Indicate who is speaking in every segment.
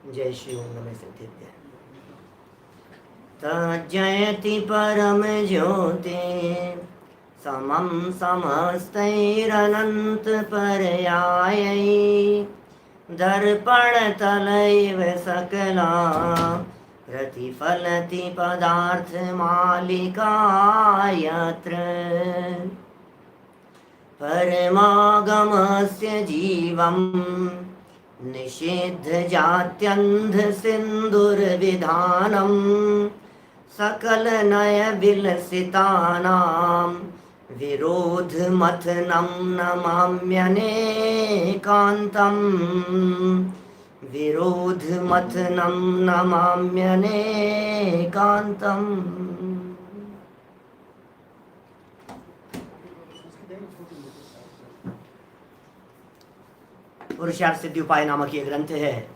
Speaker 1: जय श्री ओम नमः सिद्धिभ्यः। तज्जयति परम ज्योति समं समस्तैरनंत पर्यायै दर्पण तलैव सकला प्रतिफलति पदार्थ मालिका यत्र परमागमस्य जीवं निषिद्ध जात्यन्ध सिन्दुर्विधानं सकल नय विलसितानां विरोधमथनं नमाम्यनेकान्तम् विरोधमथनं नमाम्यनेकान्तम्। पुरुषार्थ सिद्धि उपाय नामक ये ग्रंथ है।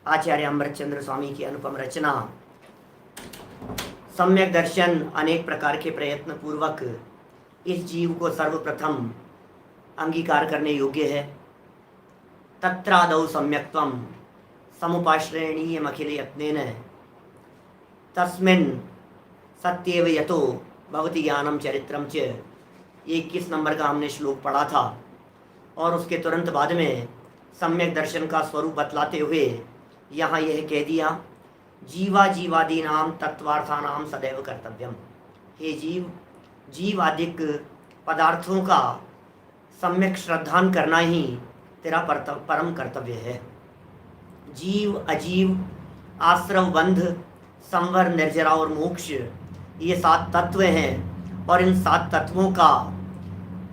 Speaker 1: आचार्य अमृतचंद्र स्वामी की अनुपम रचना। सम्यक दर्शन अनेक प्रकार के प्रयत्न पूर्वक इस जीव को सर्वप्रथम अंगीकार करने योग्य है। तत्रादौ सम्यक्त्वं समुपाश्रयणीयमखिल यत्नेन तस्मिन् सत्येव यतो भवति ज्ञानम चरित्रम च। 21 नंबर का हमने श्लोक पढ़ा था और उसके तुरंत बाद में सम्यक दर्शन का स्वरूप बतलाते हुए यहाँ यह कह दिया, जीवा जीवादि नाम तत्वार्थानाम सदैव कर्तव्यम। हे जीव, जीव आदिक पदार्थों का सम्यक श्रद्धान करना ही तेरा परम कर्तव्य है। जीव अजीव, आश्रव बंध, संवर निर्जरा और मोक्ष, ये 7 तत्व हैं और इन 7 तत्वों का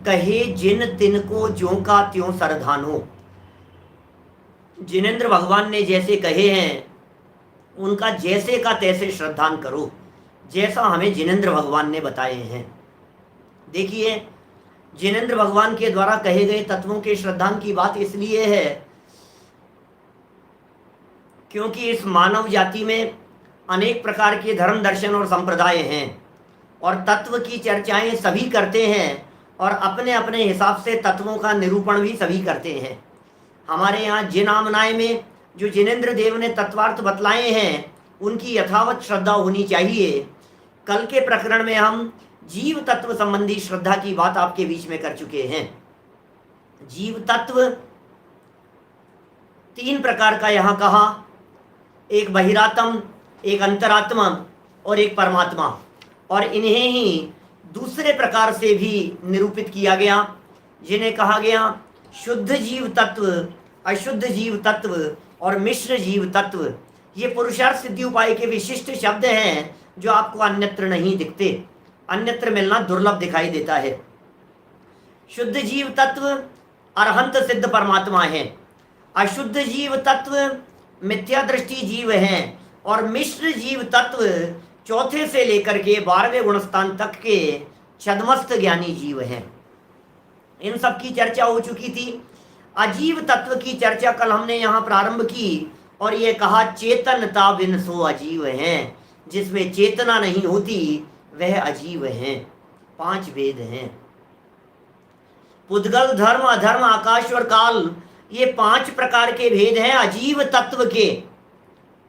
Speaker 1: कहे जिन तिन को ज्यों का त्यों सरधानो। जिनेंद्र भगवान ने जैसे कहे हैं उनका जैसे का तैसे श्रद्धान करो, जैसा हमें जिनेंद्र भगवान ने बताए हैं। देखिए, जिनेंद्र भगवान के द्वारा कहे गए तत्वों के श्रद्धान की बात इसलिए है क्योंकि इस मानव जाति में अनेक प्रकार के धर्म दर्शन और संप्रदाय हैं और तत्व की चर्चाएं सभी करते हैं और अपने अपने हिसाब से तत्वों का निरूपण भी सभी करते हैं। हमारे यहाँ जिन आमनाय में जो जिनेंद्र देव ने तत्वार्थ बतलाए हैं उनकी यथावत श्रद्धा होनी चाहिए। कल के प्रकरण में हम जीव तत्व संबंधी श्रद्धा की बात आपके बीच में कर चुके हैं। जीव तत्व 3 प्रकार का यहाँ कहा, एक बहिरात्म, एक अंतरात्मा और एक परमात्मा, और इन्हें ही दूसरे प्रकार से भी निरूपित किया गया जिन्हें कहा गया शुद्ध जीव तत्व, अशुद्ध जीव तत्व और मिश्र जीव तत्व। ये पुरुषार्थ सिद्धि उपाय के विशिष्ट शब्द हैं जो आपको अन्यत्र नहीं दिखते, अन्यत्र मिलना दुर्लभ दिखाई देता है। शुद्ध जीव तत्व अरहंत सिद्ध परमात्मा है, अशुद्ध जीव तत्व मिथ्या दृष्टि जीव हैं और मिश्र जीव तत्व चौथे से लेकर के 12वें गुणस्थान तक के छद्मस्त ज्ञानी जीव हैं। इन सब की चर्चा हो चुकी थी। अजीव तत्व की चर्चा कल हमने यहाँ प्रारंभ की और ये कहा चेतनता बिन सो अजीव हैं, जिसमें चेतना नहीं होती वह अजीव हैं। 5 वेद हैं, पुद्गल, धर्म, अधर्म, आकाश और काल, ये 5 प्रकार के भेद हैं अजीव तत्व के।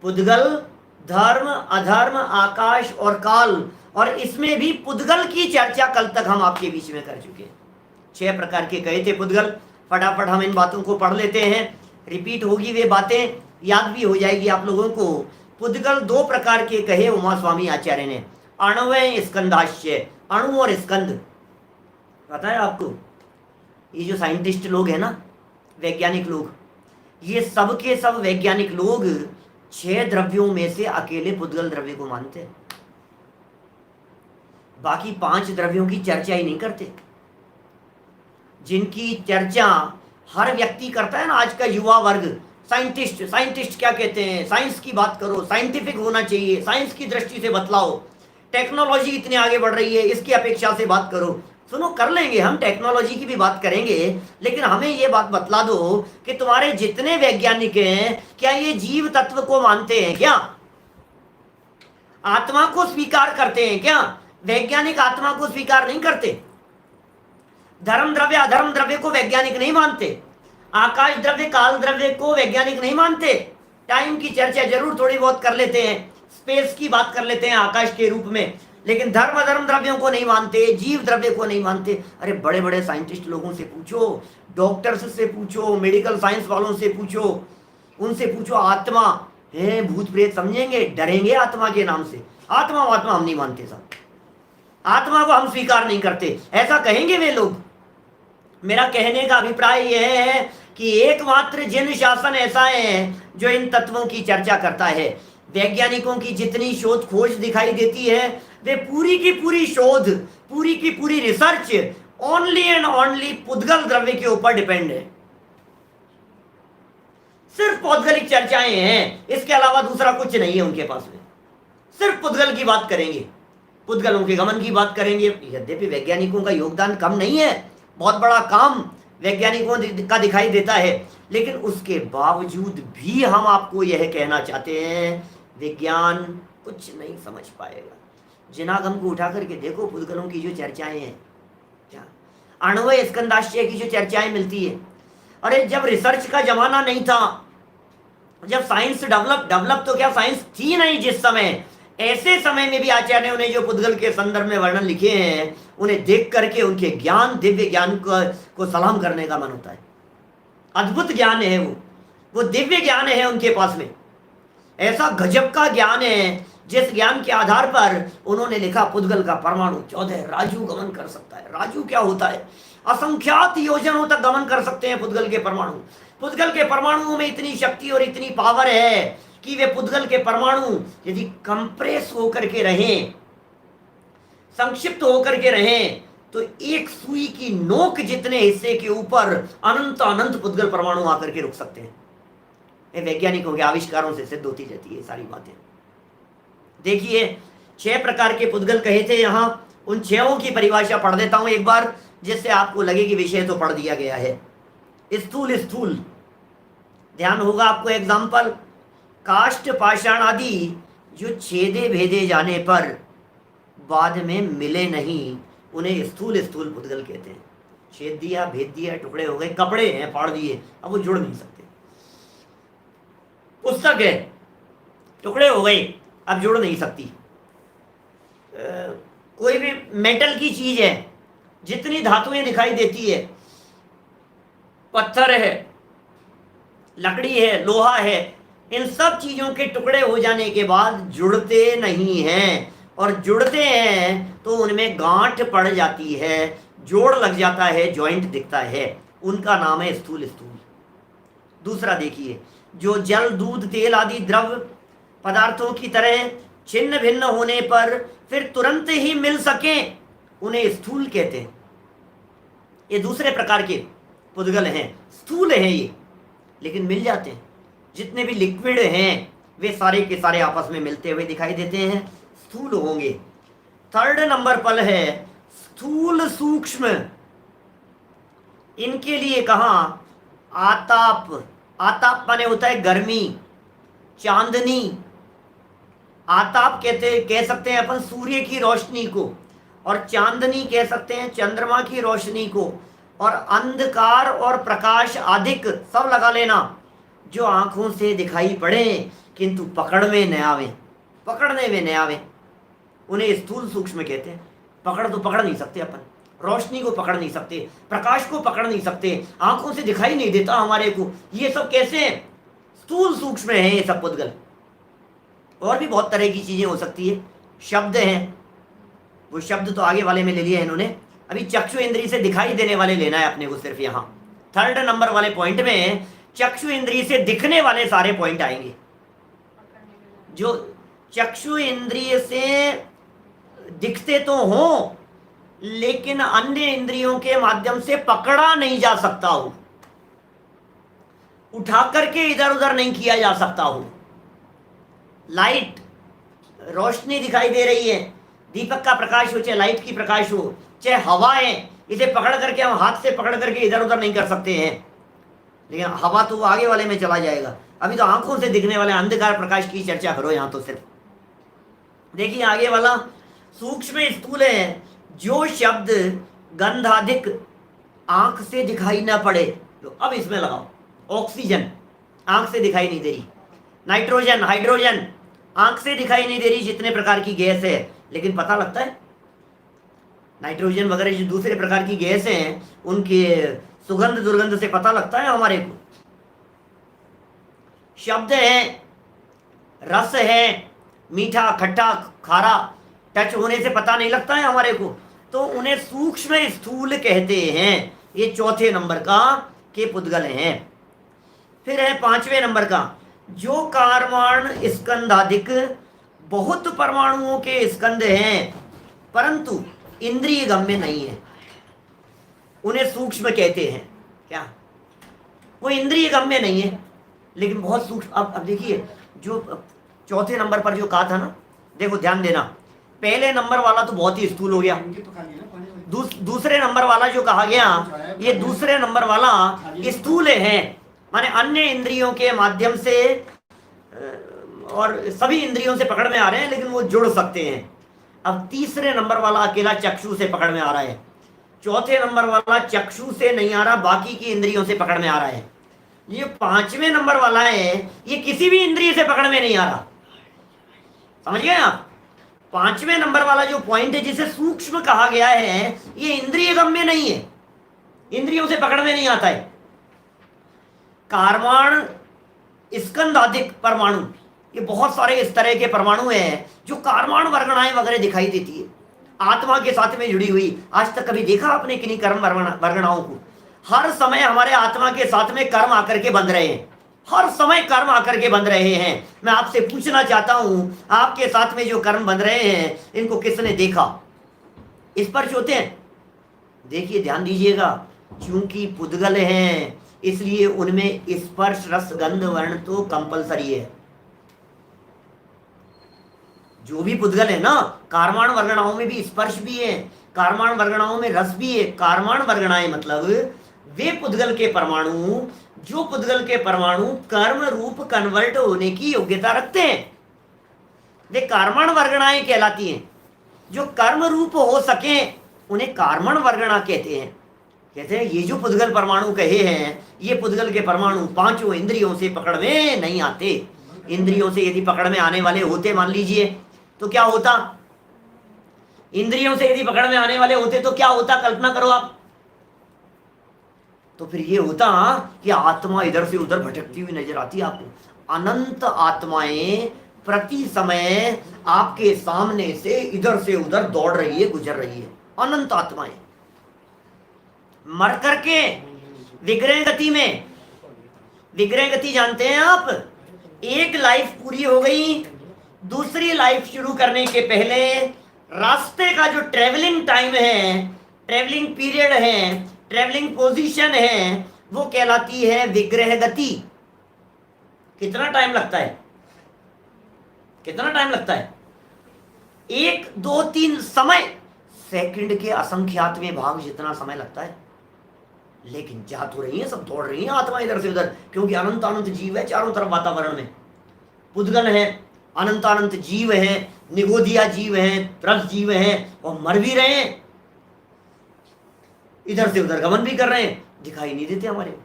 Speaker 1: पुद्गल, धर्म, अधर्म, आकाश और काल, और इसमें भी पुद्गल की चर्चा कल तक हम आपके बीच में कर चुके हैं। 6 प्रकार के कहे थे पुद्गल। फटाफट हम इन बातों को पढ़ लेते हैं, रिपीट होगी वे बातें, याद भी हो जाएगी आप लोगों को। पुद्गल 2 प्रकार के कहे उमा स्वामी आचार्य ने, अणुवय स्कंदाश्य, अणु और स्कंद। पता है आपको, ये जो साइंटिस्ट लोग हैं ना, वैज्ञानिक लोग, ये सब के सब वैज्ञानिक लोग 6 द्रव्यों में से अकेले पुद्गल द्रव्य को मानते हैं, बाकी 5 द्रव्यों की चर्चा ही नहीं करते, जिनकी चर्चा हर व्यक्ति करता है ना। आज का युवा वर्ग, साइंटिस्ट, साइंटिस्ट क्या कहते हैं, साइंस की बात करो, साइंटिफिक होना चाहिए, साइंस की दृष्टि से बतलाओ, टेक्नोलॉजी इतनी आगे बढ़ रही है इसकी अपेक्षा से बात करो। सुनो, कर लेंगे हम, टेक्नोलॉजी की भी बात करेंगे, लेकिन हमें ये बात बतला दो कि तुम्हारे जितने वैज्ञानिक हैं क्या ये जीव तत्व को मानते हैं क्या? आत्मा को स्वीकार करते हैं क्या? वैज्ञानिक आत्मा को स्वीकार नहीं करते। धर्म द्रव्य अधर्म द्रव्य को वैज्ञानिक नहीं मानते, आकाश द्रव्य काल द्रव्य को वैज्ञानिक नहीं मानते, टाइम की चर्चा जरूर थोड़ी बहुत कर लेते हैं, स्पेस की बात कर लेते हैं आकाश के रूप में, लेकिन धर्म द्रव्यों को नहीं मानते, जीव द्रव्य को नहीं मानते। अरे बड़े बड़े साइंटिस्ट लोगों से पूछो, डॉक्टर्स से पूछो, मेडिकल साइंस वालों से पूछो, उनसे पूछो आत्मा है, भूत प्रेत समझेंगे, डरेंगे आत्मा के नाम से। आत्मा हम नहीं मानते साहब, आत्मा को हम स्वीकार नहीं करते, ऐसा कहेंगे वे लोग। मेरा कहने का अभिप्राय यह है कि एकमात्र जिन शासन ऐसा है जो इन तत्वों की चर्चा करता है। वैज्ञानिकों की जितनी शोध खोज दिखाई देती है, वे पूरी की पूरी शोध, पूरी की पूरी रिसर्च ओनली एंड ओनली पुद्गल द्रव्य के ऊपर डिपेंड है। सिर्फ पौद्गलिक चर्चाएं हैं, इसके अलावा दूसरा कुछ नहीं है उनके पास में। सिर्फ पुद्गल की बात करेंगे, पुद्गलों के गमन की बात करेंगे। यद्यपि वैज्ञानिकों का योगदान कम नहीं है, बहुत बड़ा काम वैज्ञानिकों का दिखाई देता है, लेकिन उसके बावजूद भी हम आपको यह कहना चाहते हैं, विज्ञान कुछ नहीं समझ पाएगा। जिनागम को उठा करके देखो, पुद्गलों की जो चर्चाएं हैं, क्या आणवय स्कंदाश्चर्य की जो चर्चाएं मिलती है। अरे जब रिसर्च का जमाना नहीं था, जब साइंस डेवलप तो क्या साइंस थी नहीं जिस समय, ऐसे समय में भी आचार्यों ने जो पुद्गल के संदर्भ में वर्णन लिखे हैं, उन्हें देख करके उनके ज्ञान, दिव्य ज्ञान को सलाम करने का मन होता है। अद्भुत ज्ञान है वो दिव्य ज्ञान है उनके पास में। ऐसा गजब का ज्ञान है जिस ज्ञान के आधार पर उन्होंने लिखा पुद्गल का परमाणु 14 राजू गमन कर सकता है। राजू क्या होता है? असंख्यात योजनों तक गमन कर सकते हैं पुद्गल के परमाणु। पुद्गल के परमाणुओं में इतनी शक्ति और इतनी पावर है कि वे पुद्गल के परमाणु यदि कंप्रेस होकर के रहें, संक्षिप्त होकर के रहें, तो एक सुई की नोक जितने हिस्से के ऊपर अनंत अनंत पुद्गल परमाणु आकर के रुक सकते हैं। ये वैज्ञानिकों के आविष्कारों से सिद्ध होती रहती है सारी बातें। देखिए 6 प्रकार के पुद्गल कहे थे यहां, उन 6 की परिभाषा पढ़ देता हूं एक बार, जिससे आपको लगे कि विषय तो पढ़ दिया गया है। स्थूल ध्यान होगा आपको। एग्जाम्पल, काष्ठ पाषाण आदि जो छेदे भेदे जाने पर बाद में मिले नहीं, उन्हें स्थूल पुद्गल कहते हैं। छेद दिया, भेद दिया, टुकड़े हो गए, कपड़े हैं फाड़ दिए, अब वो जुड़ नहीं सकते। पुस्तक है, टुकड़े हो गए, अब जुड़ नहीं सकती। कोई भी मेटल की चीज है, जितनी धातुएं दिखाई देती है, पत्थर है, लकड़ी है, लोहा है, इन सब चीजों के टुकड़े हो जाने के बाद जुड़ते नहीं हैं, और जुड़ते हैं तो उनमें गांठ पड़ जाती है, जोड़ लग जाता है, जॉइंट दिखता है, उनका नाम है स्थूल। दूसरा देखिए, जो जल, दूध, तेल आदि द्रव पदार्थों की तरह छिन्न भिन्न होने पर फिर तुरंत ही मिल सके, उन्हें स्थूल कहते हैं। ये दूसरे प्रकार के पुद्गल हैं, स्थूल हैं ये, लेकिन मिल जाते हैं। जितने भी लिक्विड हैं वे सारे के सारे आपस में मिलते हुए दिखाई देते हैं, स्थूल होंगे। 3rd नंबर पर है स्थूल सूक्ष्म। इनके लिए कहा आताप। आताप माने होता है गर्मी, चांदनी। आताप कह सकते हैं अपन सूर्य की रोशनी को, और चांदनी कह सकते हैं चंद्रमा की रोशनी को, और अंधकार और प्रकाश आदिक सब लगा लेना, जो आंखों से दिखाई पड़े किंतु पकड़ने में न आवे, उन्हें स्थूल सूक्ष्म कहते हैं। पकड़ तो पकड़ नहीं सकते अपन, रोशनी को पकड़ नहीं सकते, प्रकाश को पकड़ नहीं सकते, आंखों से दिखाई नहीं देता हमारे को, ये सब कैसे हैं? स्थूल सूक्ष्म है ये सब पुद्गल। और भी बहुत तरह की चीजें हो सकती है। शब्द हैं, वो शब्द तो आगे वाले में ले लिए हैं इन्होंने, अभी चक्षु इंद्रिय से दिखाई देने वाले लेना है अपने को सिर्फ। यहाँ 3rd नंबर वाले पॉइंट में चक्षु इंद्रिय से दिखने वाले सारे पॉइंट आएंगे। जो चक्षु इंद्रिय से दिखते तो हों, लेकिन अन्य इंद्रियों के माध्यम से पकड़ा नहीं जा सकता हो, उठा करके इधर उधर नहीं किया जा सकता हो। लाइट, रोशनी दिखाई दे रही है, दीपक का प्रकाश हो चाहे लाइट की प्रकाश हो, चाहे हवा है, इसे पकड़ करके हम हाथ से पकड़ करके इधर उधर नहीं कर सकते हैं, लेकिन हवा तो वो आगे वाले में चला जाएगा। अभी तो आंखों से दिखने वाले अंधकार प्रकाश की चर्चा करो यहाँ तो सिर्फ। देखिए आगे वाला सूक्ष्म स्थूल है, जो शब्द गंधाधिक आंख से दिखाई ना पड़े। तो अब इसमें लगाओ, ऑक्सीजन आंख से दिखाई नहीं दे रही, नाइट्रोजन, हाइड्रोजन आंख से दिखाई नहीं दे रही जितने प्रकार की गैस है, लेकिन पता लगता है। नाइट्रोजन वगैरह जो दूसरे प्रकार की गैस हैं उनके सुगंध दुर्गंध से पता लगता है हमारे को। शब्द है, रस है, मीठा खट्टा खारा, टच होने से पता नहीं लगता है हमारे को, तो उन्हें सूक्ष्म स्थूल कहते हैं। ये चौथे नंबर का के पुद्गल हैं। फिर है पांचवें नंबर का, जो कारवाण स्कंदाधिक बहुत परमाणुओं के स्कंद हैं परंतु इंद्रिय गम्य नहीं है, उन्हें सूक्ष्म कहते हैं। क्या वो इंद्रिय गम्य नहीं है लेकिन बहुत सूक्ष्म। अब देखिए, जो चौथे नंबर पर जो कहा था ना, देखो ध्यान देना, पहले नंबर वाला तो बहुत ही स्थूल हो गया, दूसरे नंबर वाला जो कहा गया, ये दूसरे नंबर वाला स्थूल है, माने अन्य इंद्रियों के माध्यम से और सभी इंद्रियों से पकड़ में आ रहे हैं लेकिन वो जुड़ सकते हैं। अब तीसरे नंबर वाला अकेला चक्षु से पकड़ में आ रहा है, चौथे नंबर वाला चक्षु से नहीं आ रहा, बाकी की इंद्रियों से पकड़ में आ रहा है। ये पांचवें नंबर वाला है, ये किसी भी इंद्रिय से पकड़ में नहीं आ रहा। समझ गए आप? पांचवें नंबर वाला जो पॉइंट है जिसे सूक्ष्म कहा गया है, ये इंद्रिय गम्य नहीं है, इंद्रियों से पकड़ में नहीं आता है। कारवाण स्कंदाधिक परमाणु, ये बहुत सारे इस तरह के परमाणु हैं जो कारवाण वर्गणाएं वगैरह दिखाई देती है, आत्मा के साथ में जुड़ी हुई। आज तक कभी देखा आपने किन्हीं कर्म वर्गणाओं को? हर समय हमारे आत्मा के साथ में कर्म आकर के बंध रहे हैं, हर समय कर्म आकर के बंध रहे हैं। मैं आपसे पूछना चाहता हूं, आपके साथ में जो कर्म बंध रहे हैं इनको किसने देखा? स्पर्श होते हैं? देखिए ध्यान दीजिएगा, क्योंकि पुद्गल हैं इसलिए उनमें स्पर्श रस गंध वर्ण तो कंपलसरी है। जो भी पुद्गल है ना, कारवाण वर्गणाओं में भी स्पर्श भी है, कारवाण वर्गणाओं में रस भी है। कारवाण वर्गणाएं मतलब वे पुद्गल के परमाणु, जो पुद्गल के परमाणु कर्म रूप कन्वर्ट होने की योग्यता रखते हैं, वे कारवाण वर्गणाएं कहलाती हैं। जो कर्म रूप हो सके उन्हें कारवाण वर्गणा कहते हैं। कहते हैं ये जो पुद्गल परमाणु कहे हैं, ये पुद्गल के परमाणु पांचों इंद्रियों से पकड़ में नहीं आते। इंद्रियों से यदि पकड़ में आने वाले होते, मान लीजिए, तो क्या होता? इंद्रियों से यदि पकड़ में आने वाले होते तो क्या होता? कल्पना करो आप। तो फिर ये होता कि आत्मा इधर से उधर भटकती हुई नजर आती है आपको। अनंत आत्माएं प्रति समय आपके सामने से इधर से उधर दौड़ रही है, गुजर रही है। अनंत आत्माएं मर करके विग्रह गति में, विग्रह गति जानते हैं आप? एक लाइफ पूरी हो गई, दूसरी लाइफ शुरू करने के पहले रास्ते का जो ट्रेवलिंग टाइम है, ट्रेवलिंग पीरियड है, ट्रेवलिंग पोजीशन है, वो कहलाती है विग्रह गति। कितना टाइम लगता है? कितना टाइम लगता है? 1 2 3 समय, सेकंड के असंख्यातवें भाग जितना समय लगता है। लेकिन जा तो रही है, सब दौड़ रही है आत्मा इधर से उधर, क्योंकि अनंत अनंत जीव है चारों तरफ वातावरण में। पुद्गल है, अनंत अनंत जीव है, निगोदिया जीव है, त्रस जीव है, और मर भी रहे हैं, इधर से उधर गमन भी कर रहे हैं, दिखाई नहीं देते हमारे।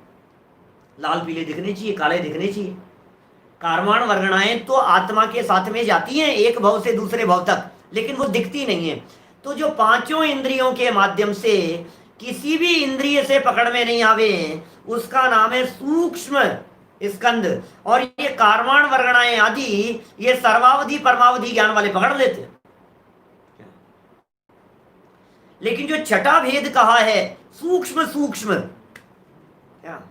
Speaker 1: लाल पीले दिखने चाहिए, काले दिखने चाहिए। कारवाण वर्गणाएं तो आत्मा के साथ में जाती हैं एक भव से दूसरे भव तक, लेकिन वो दिखती नहीं है। तो जो पांचों इंद्रियों के माध्यम से किसी भी इंद्रिय से पकड़ में नहीं आवे, उसका नाम है सूक्ष्म स्कंद। और ये कारवाण वर्गणाएं आदि ये सर्वावधि परमावधि ज्ञान वाले पकड़ लेते हैं। लेकिन जो छठा भेद कहा है, सूक्ष्म सूक्ष्म, क्या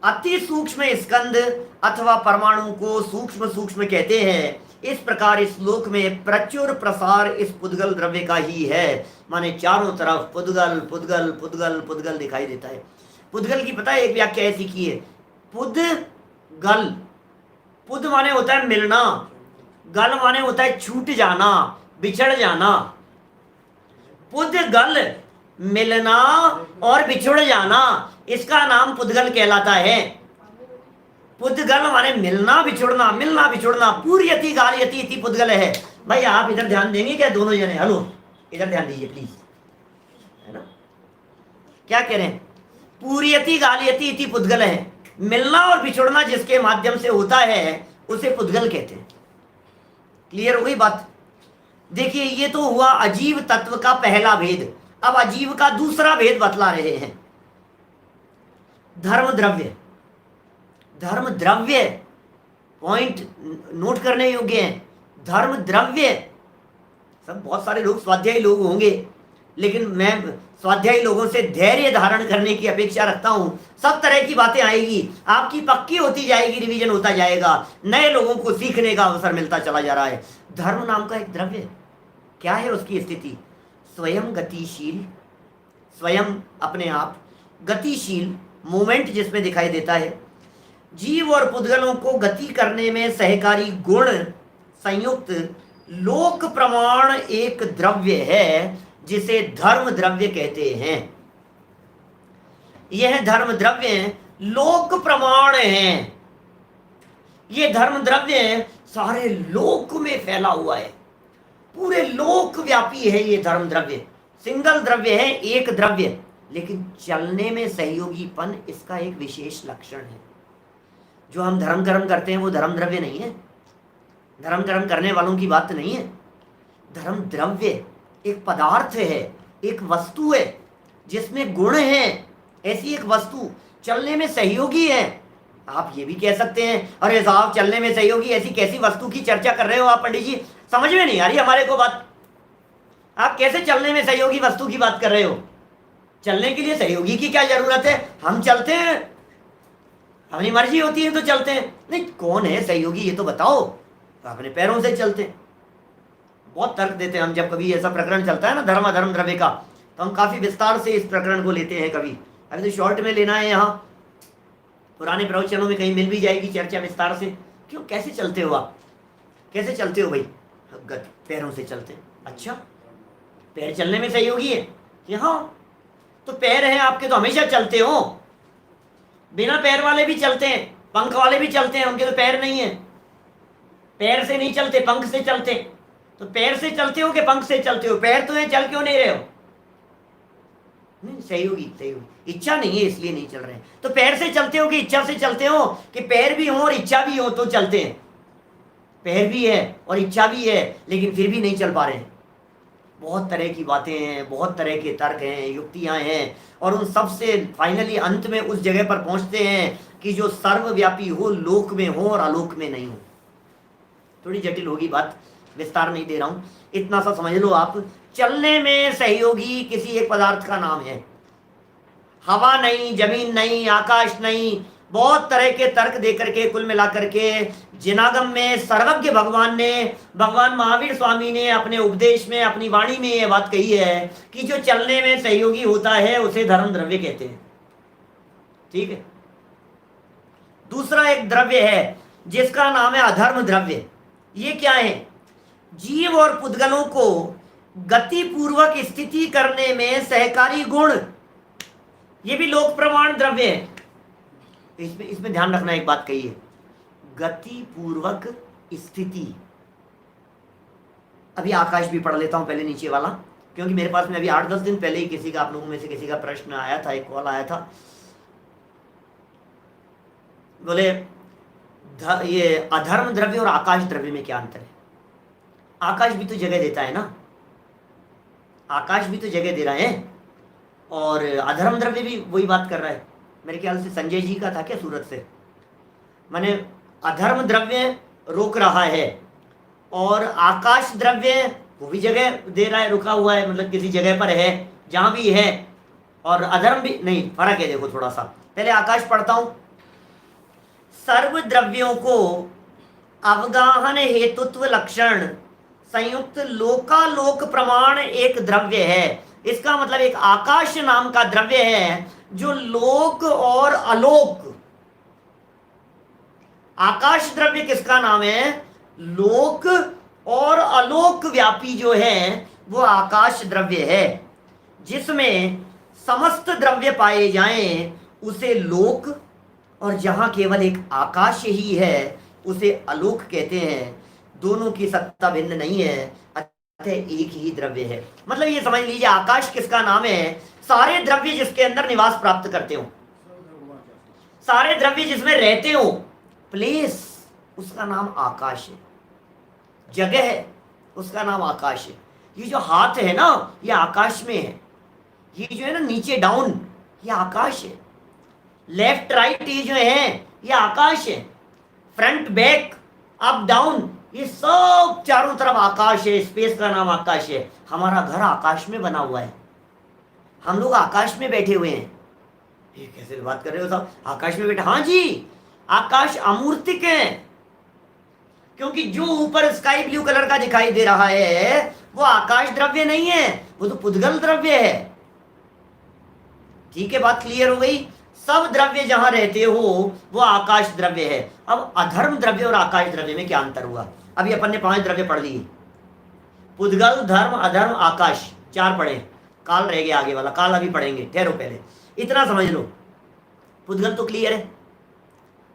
Speaker 1: अति सूक्ष्म स्कंद अथवा परमाणु को सूक्ष्म सूक्ष्म कहते हैं। इस प्रकार इस श्लोक में प्रचुर प्रसार इस पुद्गल द्रव्य का ही है, माने चारों तरफ पुद्गल पुद्गल पुद्गल पुद्गल दिखाई देता है। पुद्गल की पता है एक व्याख्या ऐसी की है, पुद्गल, पुद माने होता है मिलना, गल माने होता है छूट जाना, बिछड़ जाना। पुद्गल मिलना और बिछुड़ जाना, इसका नाम पुद्गल कहलाता है। पुद्गल माने मिलना बिछुड़ना, मिलना बिछुड़ना। पूर्यति गाल्यति इति पुद्गल है। भाई आप इधर ध्यान देंगे क्या? दोनों जने हेलो इधर ध्यान दीजिए प्लीज, है ना? क्या कह रहे हैं? पूर्यति गाल्यति इति पुद्गल है। मिलना और बिछुड़ना जिसके माध्यम से होता है उसे पुद्गल कहते हैं। क्लियर हो गई बात? देखिए, ये तो हुआ अजीव तत्व का पहला भेद। अब अजीव का दूसरा भेद बतला रहे हैं। धर्म द्रव्य। धर्म द्रव्य पॉइंट नोट करने योग्य है। धर्म द्रव्य, सब बहुत सारे लोग स्वाध्यायी लोग होंगे, लेकिन मैं स्वाध्यायी लोगों से धैर्य धारण करने की अपेक्षा रखता हूं। सब तरह की बातें आएगी, आपकी पक्की होती जाएगी, रिवीजन होता जाएगा, नए लोगों को सीखने का अवसर मिलता चला जा रहा है। धर्म नाम का एक द्रव्य, क्या है उसकी स्थिति? स्वयं गतिशील, स्वयं अपने आप गतिशील, मूवमेंट जिसमें दिखाई देता है। जीव और पुद्गलों को गति करने में सहकारी गुण संयुक्त लोक प्रमाण एक द्रव्य है, जिसे धर्म द्रव्य कहते हैं। यह धर्म द्रव्य लोक प्रमाण है। यह धर्म द्रव्य सारे लोक में फैला हुआ है, पूरे लोक व्यापी है। ये धर्म द्रव्य सिंगल द्रव्य है, एक द्रव्य, लेकिन चलने में सहयोगीपन इसका एक विशेष लक्षण है। जो हम धर्म कर्म करते हैं वो धर्म द्रव्य नहीं है, धर्म कर्म करने वालों की बात नहीं है। धर्म द्रव्य एक पदार्थ है, एक वस्तु है जिसमें गुण है। ऐसी एक वस्तु चलने में सहयोगी है। आप ये भी कह सकते हैं, अरे साहब चलने में सहयोगी ऐसी कैसी वस्तु की चर्चा कर रहे हो आप पंडित जी, समझ में नहीं आ रही हमारे को बात। आप कैसे चलने में सहयोगी वस्तु की बात कर रहे हो? चलने के लिए सहयोगी की क्या जरूरत है? हम चलते हैं, अपनी मर्जी होती है तो चलते हैं। नहीं, कौन है सहयोगी ये तो बताओ। तो अपने पैरों से चलते हैं। बहुत तर्क देते हैं हम, जब कभी ऐसा प्रकरण चलता है ना धर्म अधर्म द्रव्य का, तो हम काफी विस्तार से इस प्रकरण को लेते हैं। कभी अभी तो शॉर्ट में लेना है, यहाँ पुराने प्रवचनों में कहीं मिल भी जाएगी चर्चा विस्तार से। क्यों, कैसे चलते हो आप? कैसे चलते हो भाई? पैरों से चलते हैं। अच्छा, पैर चलने में सहयोगी है? हाँ, तो पैर हैं आपके तो हमेशा चलते हो। बिना पैर वाले भी चलते हैं, पंख वाले भी चलते हैं, उनके तो पैर नहीं है। पैर से नहीं चलते, पंख से चलते। तो पैर से चलते हो कि पंख से चलते हो? पैर तो है, चल क्यों नहीं रहे हो? नहीं, सहयोगी सहयोगी, इच्छा नहीं है इसलिए नहीं चल रहे हैं। तो पैर से चलते हो कि इच्छा से चलते हो? कि पैर भी हो और इच्छा भी हो तो चलते हैं। पैर भी है और इच्छा भी है, लेकिन फिर भी नहीं चल पा रहे हैं। बहुत तरह की बातें हैं, बहुत तरह के तर्क हैं, युक्तियां हैं, और उन सब से फाइनली अंत में उस जगह पर पहुंचते हैं कि जो सर्वव्यापी हो, लोक में हो और आलोक में नहीं हो। थोड़ी जटिल होगी बात, विस्तार नहीं दे रहा हूं, इतना सा समझ लो आप। चलने में सहयोगी किसी एक पदार्थ का नाम है। हवा नहीं, जमीन नहीं, आकाश नहीं, बहुत तरह के तर्क देकर के कुल मिलाकर के जिनागम में सर्वज्ञ भगवान ने, भगवान महावीर स्वामी ने अपने उपदेश में, अपनी वाणी में यह बात कही है कि जो चलने में सहयोगी होता है उसे धर्म द्रव्य कहते हैं। ठीक है। दूसरा एक द्रव्य है जिसका नाम है अधर्म द्रव्य। ये क्या है? जीव और पुद्गलों को गति पूर्वक स्थिति करने में सहकारी गुण, ये भी लोक प्रमाण द्रव्य है। इसमें ध्यान रखना, एक बात कही है, गति पूर्वक स्थिति। अभी आकाश भी पढ़ लेता हूं पहले, नीचे वाला, क्योंकि मेरे पास में अभी 8-10 दिन पहले ही किसी का, आप लोगों में से किसी का प्रश्न आया था, एक कॉल आया था। बोले ये अधर्म द्रव्य और आकाश द्रव्य में क्या अंतर है? आकाश भी तो जगह देता है ना, आकाश भी तो जगह दे रहा है, और अधर्म द्रव्य भी वही बात कर रहा है। मेरे ख्याल से संजय जी का था क्या सूरत से, माने अधर्म द्रव्य रोक रहा है और आकाश द्रव्य वो भी जगह दे रहा है, रुका हुआ है, मतलब किसी जगह पर है जहां भी है, और अधर्म भी नहीं, फर्क है। देखो थोड़ा सा, पहले आकाश पढ़ता हूं। सर्व द्रव्यों को अवगाहन हेतुत्व लक्षण संयुक्त लोकालोक प्रमाण एक द्रव्य है। इसका मतलब एक आकाश नाम का द्रव्य है जो लोक और अलोक, आकाश द्रव्य किसका नाम है? लोक और अलोक व्यापी जो है वो आकाश द्रव्य है। जिसमें समस्त द्रव्य पाए जाएं उसे लोक, और जहां केवल एक आकाश ही है उसे अलोक कहते हैं। दोनों की सत्ता भिन्न नहीं है, अतः एक ही द्रव्य है। मतलब ये समझ लीजिए, आकाश किसका नाम है? सारे द्रव्य जिसके अंदर निवास प्राप्त करते हो, सारे द्रव्य जिसमें रहते हो, प्लेस, उसका नाम आकाश है। जगह है, उसका नाम आकाश है। ये जो हाथ है ना, ये आकाश में है। ये जो है ना नीचे डाउन, ये आकाश है। लेफ्ट राइट ये जो है, ये आकाश है। फ्रंट बैक अप डाउन, ये सब चारों तरफ आकाश है। स्पेस का नाम आकाश है। हमारा घर आकाश में बना हुआ है, हम लोग आकाश में बैठे हुए हैं। ये कैसे बात कर रहे हो साहब, आकाश में बैठे? हाँ जी, आकाश अमूर्तिक है, क्योंकि जो ऊपर स्काई ब्लू कलर का दिखाई दे रहा है वो आकाश द्रव्य नहीं है, वो तो पुद्गल द्रव्य है। ठीक है, बात क्लियर हो गई। सब द्रव्य जहां रहते हो वो आकाश द्रव्य है। अब अधर्म द्रव्य और आकाश द्रव्य में क्या अंतर हुआ? अभी अपन ने 5 द्रव्य पढ़ लिए, पुद्गल, धर्म, अधर्म, आकाश, 4 पढ़े। काल रह गया आगे वाला, काल अभी पढ़ेंगे, ठहरो पहले इतना समझ लो। पुद्गल तो क्लियर है,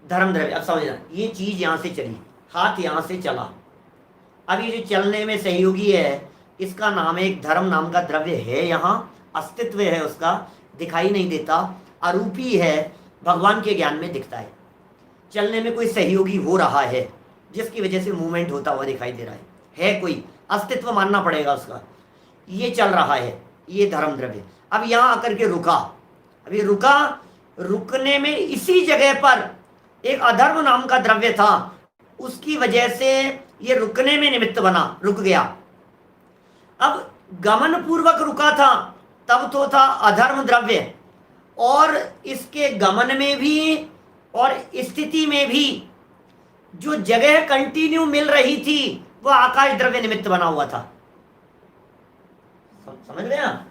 Speaker 1: धर्म द्रव्य। अब समझना, ये चीज यहां से चली, हाथ यहां से चला, अब ये जो चलने में सहयोगी है इसका नाम है, एक धर्म नाम का द्रव्य है, यहाँ अस्तित्व है उसका, दिखाई नहीं देता, अरूपी है, भगवान के ज्ञान में दिखता है। चलने में कोई सहयोगी हो रहा है जिसकी वजह से मूवमेंट होता हुआ दिखाई दे रहा है कोई अस्तित्व मानना पड़ेगा उसका। ये चल रहा है, ये धर्म द्रव्य। अब यहाँ आकर के रुका, अभी रुका, रुकने में इसी जगह पर एक अधर्म नाम का द्रव्य था, उसकी वजह से ये रुकने में निमित्त बना, रुक गया। अब गमन पूर्वक रुका था तब तो था अधर्म द्रव्य, और इसके गमन में भी और स्थिति में भी जो जगह कंटिन्यू मिल रही थी वो आकाश द्रव्य निमित्त बना हुआ था। समझ गए आप?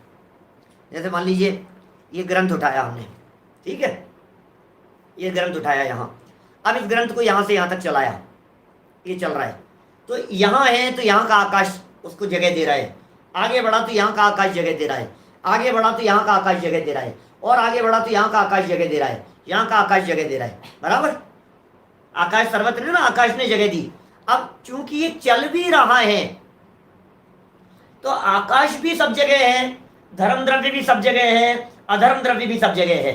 Speaker 1: जैसे मान लीजिए ये ग्रंथ उठाया हमने, ठीक है, ये ग्रंथ उठाया यहाँ, अब इस ग्रंथ को यहाँ से यहाँ तक चलाया, ये चल रहा है, तो यहाँ है तो यहाँ का आकाश उसको जगह दे रहा है, आगे बढ़ा तो यहाँ का आकाश जगह दे रहा है, आगे बढ़ा तो यहाँ का आकाश जगह दे रहा है, और आगे बढ़ा तो यहाँ का आकाश जगह दे रहा है, यहाँ का आकाश जगह दे रहा है, बराबर। आकाश सर्वत्र है ना, आकाश ने जगह दी। अब चूंकि ये चल भी रहा है तो आकाश भी सब जगह है, धर्म द्रव्य भी सब जगह है, अधर्म द्रव्य भी सब जगह है।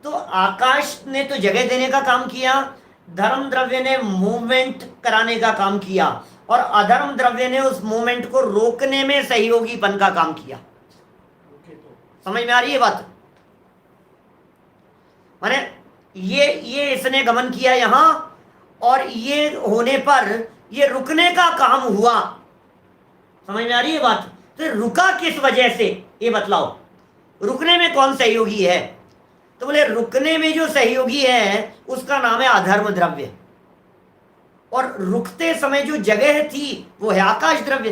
Speaker 1: तो आकाश ने तो जगह देने का काम किया, धर्म द्रव्य ने मूवमेंट कराने का काम किया, और अधर्म द्रव्य ने उस मूवमेंट को रोकने में सहयोगीपन का काम किया। समझ में आ रही है बात? माने ये इसने गमन किया यहां, और ये होने पर ये रुकने का काम हुआ। समझ में आ रही है बात? तो रुका किस वजह से ये बतलाओ, रुकने में कौन सहयोगी है? तो बोले रुकने में जो सहयोगी है उसका नाम है अधर्म द्रव्य, और रुकते समय जो जगह थी वो है आकाश द्रव्य।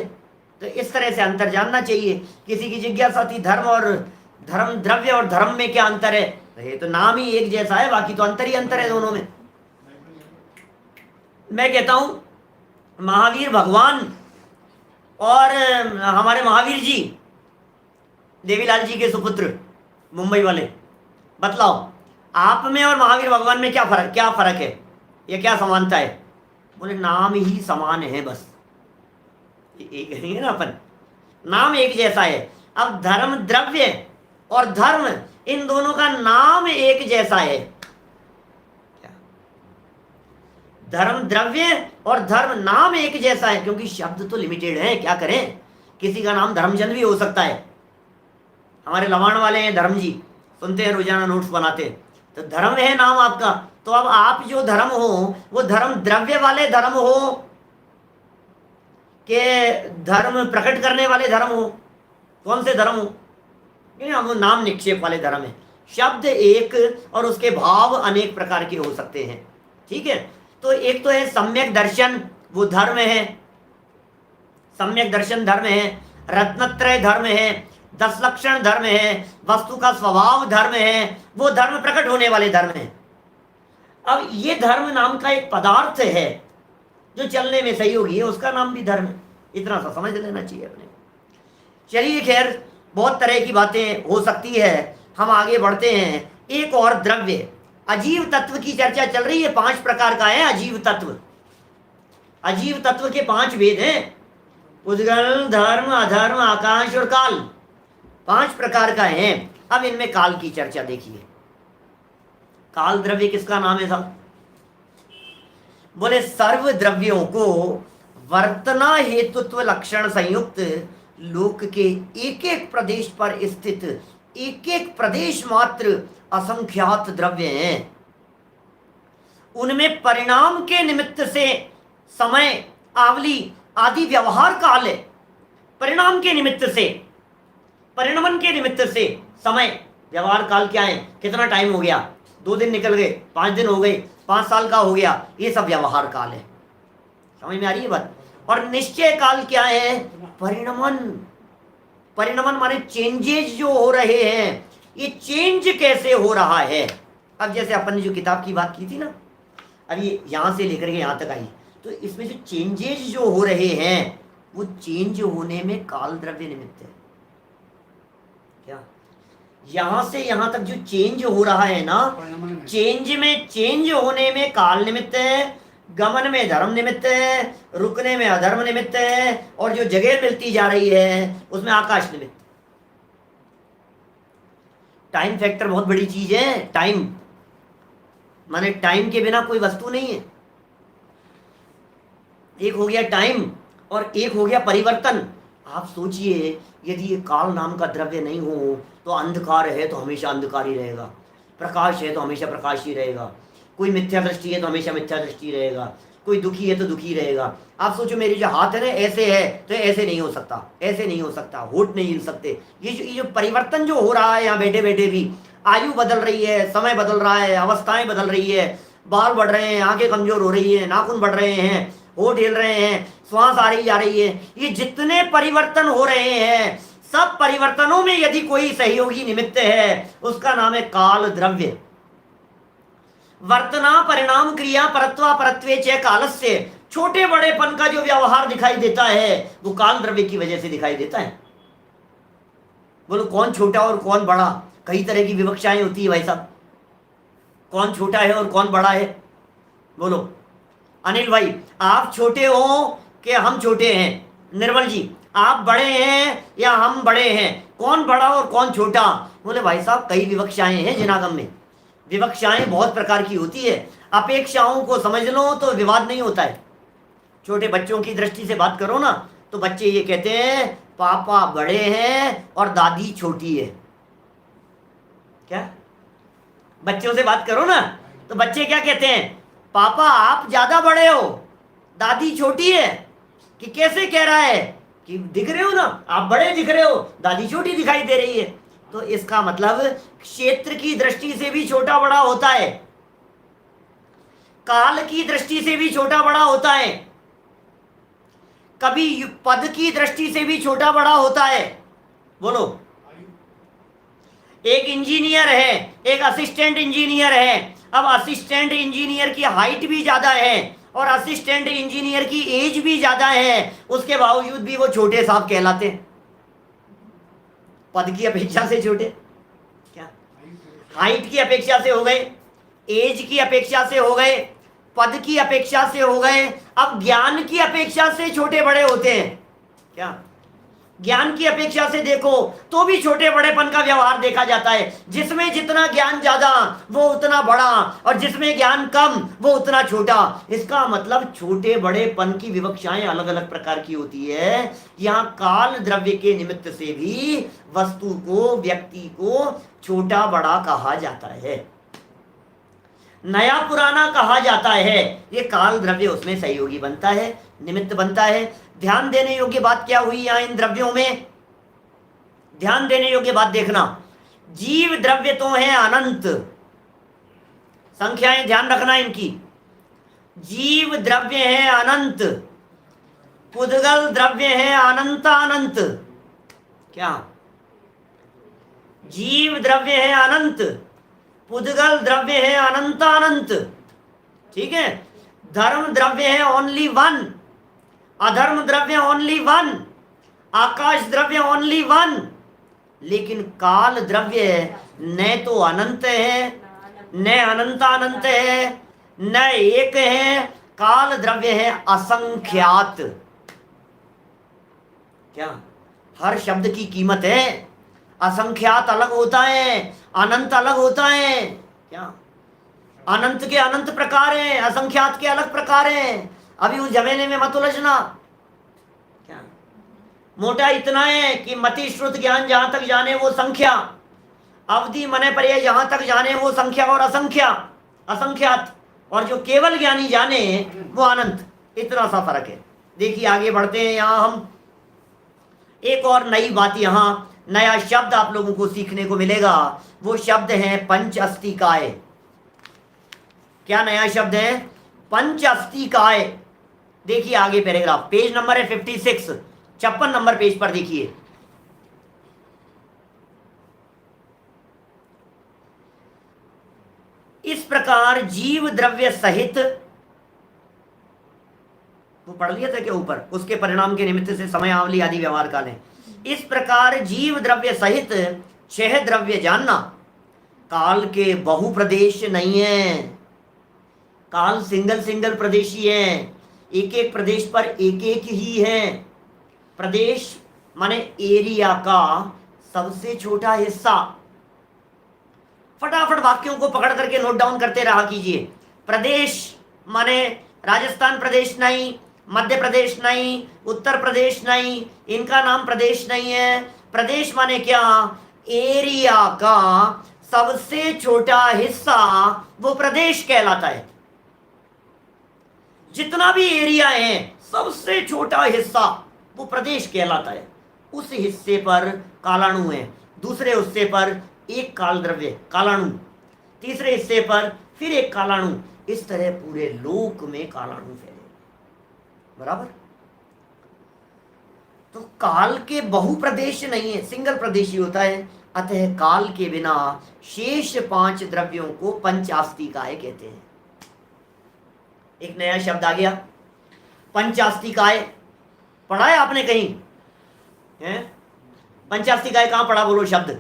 Speaker 1: तो इस तरह से अंतर जानना चाहिए। किसी की जिज्ञासा थी धर्म और धर्म द्रव्य और धर्म में क्या अंतर है, ये तो नाम ही एक जैसा है, बाकी तो अंतर ही अंतर है दोनों में। मैं कहता हूं महावीर भगवान और हमारे महावीर जी, देवीलाल जी के सुपुत्र मुंबई वाले, बतलाओ आप में और महावीर भगवान में क्या फर्क है, ये क्या समानता है? बोले नाम ही समान है, बस एक है ना, अपन नाम एक जैसा है। अब धर्म द्रव्य और धर्म, इन दोनों का नाम एक जैसा है। क्या धर्म द्रव्य और धर्म नाम एक जैसा है, क्योंकि शब्द तो लिमिटेड है, क्या करें, किसी का नाम धर्मचंद भी हो सकता है। हमारे लवाण वाले हैं धर्म जी, सुनते हैं रोजाना, नोट्स बनाते हैं, तो धर्म है नाम आपका। तो अब आप जो धर्म हो वो धर्म द्रव्य वाले धर्म हो कि धर्म प्रकट करने वाले धर्म हो, कौन से धर्म हो? हम नाम निक्षेप वाले धर्म है। शब्द एक और उसके भाव अनेक प्रकार के हो सकते हैं, ठीक है। तो एक तो है सम्यक दर्शन, वो धर्म है, सम्यक दर्शन धर्म है, रत्नत्रय धर्म है, 10 लक्षण धर्म है, वस्तु का स्वभाव धर्म है, वो धर्म प्रकट होने वाले धर्म है। अब ये धर्म नाम का एक पदार्थ है जो चलने में सहयोगी है, उसका नाम भी धर्म है। इतना सा समझ लेना चाहिए अपने। चलिए खैर, बहुत तरह की बातें हो सकती है, हम आगे बढ़ते हैं। एक और द्रव्य, अजीव तत्व की चर्चा चल रही है। 5 प्रकार का है अजीव तत्व। अजीव तत्व के 5 भेद हैं, उद्गल, धर्म, अधर्म, आकाश और काल, 5 प्रकार का है। अब इनमें काल की चर्चा देखिए। काल द्रव्य किसका नाम है साहब? बोले सर्व द्रव्यों को वर्तना हेतुत्व लक्षण संयुक्त लोक के एक एक प्रदेश पर स्थित एक एक प्रदेश मात्र असंख्यात द्रव्य हैं। उनमें परिणाम के निमित्त से समय, आवली आदि व्यवहार काल है। परिणाम के निमित्त से, परिणमन के निमित्त से समय, व्यवहार काल क्या है, कितना टाइम हो गया, 2 दिन निकल गए, 5 दिन हो गए, 5 साल का हो गया, ये सब व्यवहार काल है। समझ में आ रही है बात। और निश्चय काल क्या है, परिणमन। परिणमन माने चेंजेस जो हो रहे हैं, ये चेंज कैसे हो रहा है। अब जैसे अपन ने जो किताब की बात की थी ना, अब ये यहां से लेकर के यहां तक आई, तो इसमें जो चेंजेस जो हो रहे हैं वो चेंज होने में काल द्रव्य निमित्त है। क्या यहां से यहां तक जो चेंज हो रहा है ना, चेंज में, चेंज होने में काल निमित्त है, गमन में धर्म निमित्त है, रुकने में अधर्म निमित्त है, और जो जगह मिलती जा रही है उसमें आकाश निमित्त। टाइम फैक्टर बहुत बड़ी चीज है। टाइम माने टाइम के बिना कोई वस्तु नहीं है। एक हो गया टाइम और एक हो गया परिवर्तन। आप सोचिए, यदि ये काल नाम का द्रव्य नहीं हो तो अंधकार है तो हमेशा अंधकार ही रहेगा, प्रकाश है तो हमेशा प्रकाश ही रहेगा, कोई मिथ्या दृष्टि है तो हमेशा मिथ्या दृष्टि रहेगा, कोई दुखी है तो दुखी रहेगा। आप सोचो, मेरे जो हाथ है ना ऐसे है तो ऐसे नहीं हो सकता, ऐसे नहीं हो सकता, होठ नहीं हिल सकते। ये जो परिवर्तन जो हो रहा है यहाँ बैठे बैठे भी, आयु बदल रही है, समय बदल रहा है, अवस्थाएं बदल रही है, बाल बढ़ रहे हैं, आंखें कमजोर हो रही है, नाखून बढ़ रहे हैं, होठ हिल रहे हैं, श्वास आ रही जा रही है, ये जितने परिवर्तन हो रहे हैं, सब परिवर्तनों में यदि कोई सहयोगी निमित्त है उसका नाम है काल द्रव्य। वर्तना परिणाम क्रिया परत्वा परत्वे च कालस्य, छोटे बड़ेपन का जो व्यवहार दिखाई देता है वो काल द्रव्य की वजह से दिखाई देता है। बोलो कौन छोटा और कौन बड़ा, कई तरह की विवक्षाएं होती है भाई साहब, कौन छोटा है और कौन बड़ा है। बोलो अनिल भाई, आप छोटे हो कि हम छोटे हैं? निर्मल जी, आप बड़े हैं या हम बड़े हैं? कौन बड़ा और कौन छोटा? बोले भाई साहब कई विवक्षाएं हैं जिनागम में, विवक्षाएं बहुत प्रकार की होती है। अपेक्षाओं को समझ लो तो विवाद नहीं होता है। छोटे बच्चों की दृष्टि से बात करो ना तो बच्चे ये कहते हैं पापा बड़े हैं और दादी छोटी है। क्या बच्चों से बात करो ना तो बच्चे क्या कहते हैं, पापा आप ज्यादा बड़े हो, दादी छोटी है। कि कैसे कह रहा है कि दिख रहे हो ना, आप बड़े दिख रहे हो, दादी छोटी दिखाई दे रही है। तो इसका मतलब क्षेत्र की दृष्टि से भी छोटा बड़ा होता है, काल की दृष्टि से भी छोटा बड़ा होता है, कभी पद की दृष्टि से भी छोटा बड़ा होता है। बोलो, एक इंजीनियर है, एक असिस्टेंट इंजीनियर है। अब असिस्टेंट इंजीनियर की हाइट भी ज्यादा है और असिस्टेंट इंजीनियर की एज भी ज्यादा है, उसके बावजूद भी वो छोटे साहब कहलाते हैं, पद की अपेक्षा से छोटे। क्या हाइट की अपेक्षा से हो गए, एज की अपेक्षा से हो गए, पद की अपेक्षा से हो गए, अब ज्ञान की अपेक्षा से छोटे बड़े होते हैं। क्या ज्ञान की अपेक्षा से देखो तो भी छोटे बड़ेपन का व्यवहार देखा जाता है। जिसमें जितना ज्ञान ज्यादा वो उतना बड़ा, और जिसमें ज्ञान कम वो उतना छोटा। इसका मतलब छोटे बड़ेपन की विवक्षाएं अलग अलग प्रकार की होती है। यहाँ काल द्रव्य के निमित्त से भी वस्तु को, व्यक्ति को छोटा बड़ा कहा जाता है, नया पुराना कहा जाता है। ये काल द्रव्य उसमें सहयोगी बनता है, निमित्त बनता है। ध्यान देने योग्य बात क्या हुई यहां इन द्रव्यों में, ध्यान देने योग्य बात देखना। जीव द्रव्य तो है अनंत, संख्याएं ध्यान रखना इनकी। जीव द्रव्य है अनंत, पुद्गल द्रव्य है अनंत अनंत। क्या जीव द्रव्य है अनंत, पुद्गल द्रव्य है अनंत अनंत, ठीक है। धर्म द्रव्य है ओनली वन, अधर्म द्रव्य ओनली वन, आकाश द्रव्य ओनली वन। लेकिन काल द्रव्य न तो अनंत है, न अनंत अनंत है, न एक है। काल द्रव्य है असंख्यात। क्या हर शब्द की कीमत है। असंख्यात अलग होता है, अनंत अलग होता है। क्या अनंत के अनंत प्रकार हैं, असंख्यात के अलग प्रकार हैं। अभी उस झमेले में मत उलझना। क्या मोटा इतना है कि मति श्रुत ज्ञान जहां तक जाने वो संख्या, अवधि मने पर्याय जहां तक जाने वो संख्या और असंख्या असंख्यात, और जो केवल ज्ञानी जाने वो अनंत। इतना सा फर्क है। देखिए आगे बढ़ते हैं। यहां हम एक और नई बात, यहां नया शब्द आप लोगों को सीखने को मिलेगा। वो शब्द है पंच अस्तिकाय। क्या नया शब्द है? पंच अस्तिकाय। देखिए आगे पैराग्राफ, पेज नंबर है 56, 56 नंबर पेज पर देखिए। इस प्रकार जीव द्रव्य सहित, वो पढ़ लिया था क्या ऊपर, उसके परिणाम के निमित्त से समयावली आदि व्यवहार काल है। इस प्रकार जीव द्रव्य सहित 6 द्रव्य जानना काल के बहु प्रदेश नहीं है। काल सिंगल सिंगल प्रदेशी है, एक एक प्रदेश पर एक एक ही है। प्रदेश माने एरिया का सबसे छोटा हिस्सा। फटाफट वाक्यों को पकड़ करके नोट डाउन करते रहा कीजिए। प्रदेश माने राजस्थान प्रदेश नहीं, मध्य प्रदेश नहीं, उत्तर प्रदेश नहीं, इनका नाम प्रदेश नहीं है। प्रदेश माने क्या? एरिया का सबसे छोटा हिस्सा वो प्रदेश कहलाता है। जितना भी एरिया है सबसे छोटा हिस्सा वो प्रदेश कहलाता है। उस हिस्से पर कालाणु है, दूसरे हिस्से पर एक काल द्रव्य कालाणु, तीसरे हिस्से पर फिर एक कालाणु। इस तरह पूरे लोक में कालाणु फैले। बराबर। तो काल के बहु प्रदेश नहीं है, सिंगल प्रदेशी होता है। अतः काल के बिना शेष 5 द्रव्यों को पंचास्तिकाय कहते हैं। एक नया शब्द आ गया, पंचास्तिकाय। पढ़ा है आपने कहीं? है पंचास्तिकाय कहां पढ़ा? बोलो शब्द,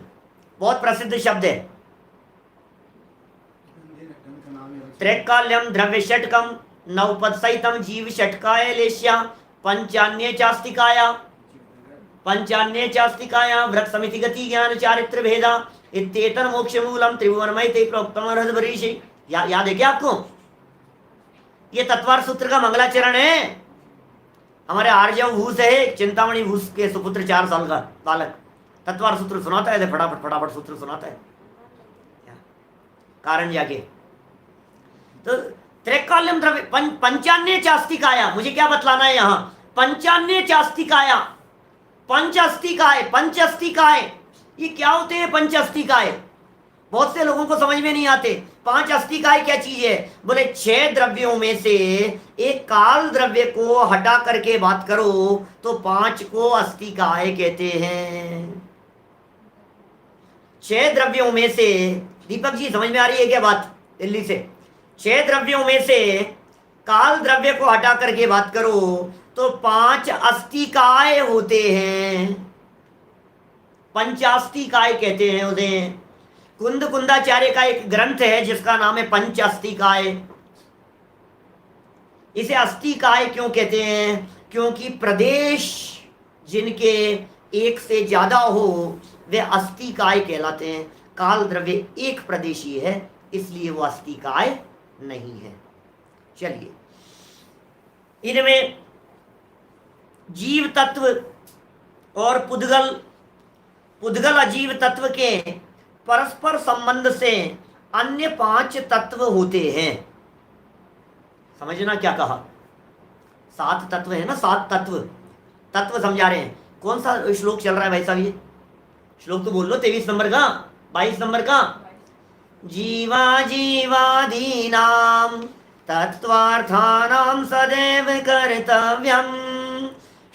Speaker 1: बहुत प्रसिद्ध शब्द है। त्रैकाल्यम द्रव्य षटकम नवपद सहितम जीव षटकाय लेश्या पंचान्य चास्तिकाया, पंचान्य चास्तिकाया व्रत समिति गति ज्ञान चारित्र भेदा इत्येतन मोक्ष मूलम त्रिभुवनमय ते प्रोक्तम हृदयभरीषि। याद है क्या आपको? ये तत्वार सूत्र का मंगलाचरण है। हमारे आर्यव भूस है, चिंतामणि भूस के सुपुत्र 4 साल का बालक तत्वार सूत्र सुनाता है, फटाफट फटाफट सूत्र सुनाता है कारण जाके। तो त्रैकाल्यम द्रव्य पंचान्य चास्तिकाया, मुझे क्या बतलाना है यहां? पंचान्य चास्तिकाया, पंच अस्तिकाय। पंच अस्तिकाय ये क्या होते हैं? पंच अस्तिकाय बहुत से लोगों को समझ में नहीं आते। 5 अस्तिकाय क्या चीज है? बोले 6 द्रव्यों में से एक काल द्रव्य को हटा करके बात करो तो 5 को अस्तिकाय कहते हैं। 6 द्रव्यों में से, दीपक जी समझ में आ रही है क्या बात? दिल्ली से 6 द्रव्यों में से काल द्रव्य को हटा करके बात करो तो 5 अस्तिकाय होते हैं। पंचास्तिकाय कहते हैं उन्हें। कुंद कुंदाचार्य का एक ग्रंथ है जिसका नाम है पंच अस्तिकाय। इसे अस्तिकाय क्यों कहते हैं? क्योंकि प्रदेश जिनके एक से ज्यादा हो वे अस्तिकाय कहलाते हैं। काल द्रव्य एक प्रदेशी है इसलिए वो अस्तिकाय नहीं है। चलिए, इनमें जीव तत्व और पुद्गल अजीव तत्व के परस्पर संबंध से अन्य 5 तत्व होते हैं। समझना क्या कहा? 7 तत्व है ना, 7 तत्व समझा रहे हैं। कौन सा श्लोक चल रहा है भाई साहब? ये श्लोक तो बोल लो, 23 नंबर का, 22 नंबर का। जीवा जीवादीनाम तत्वार्थानाम सदैव कर्तव्यम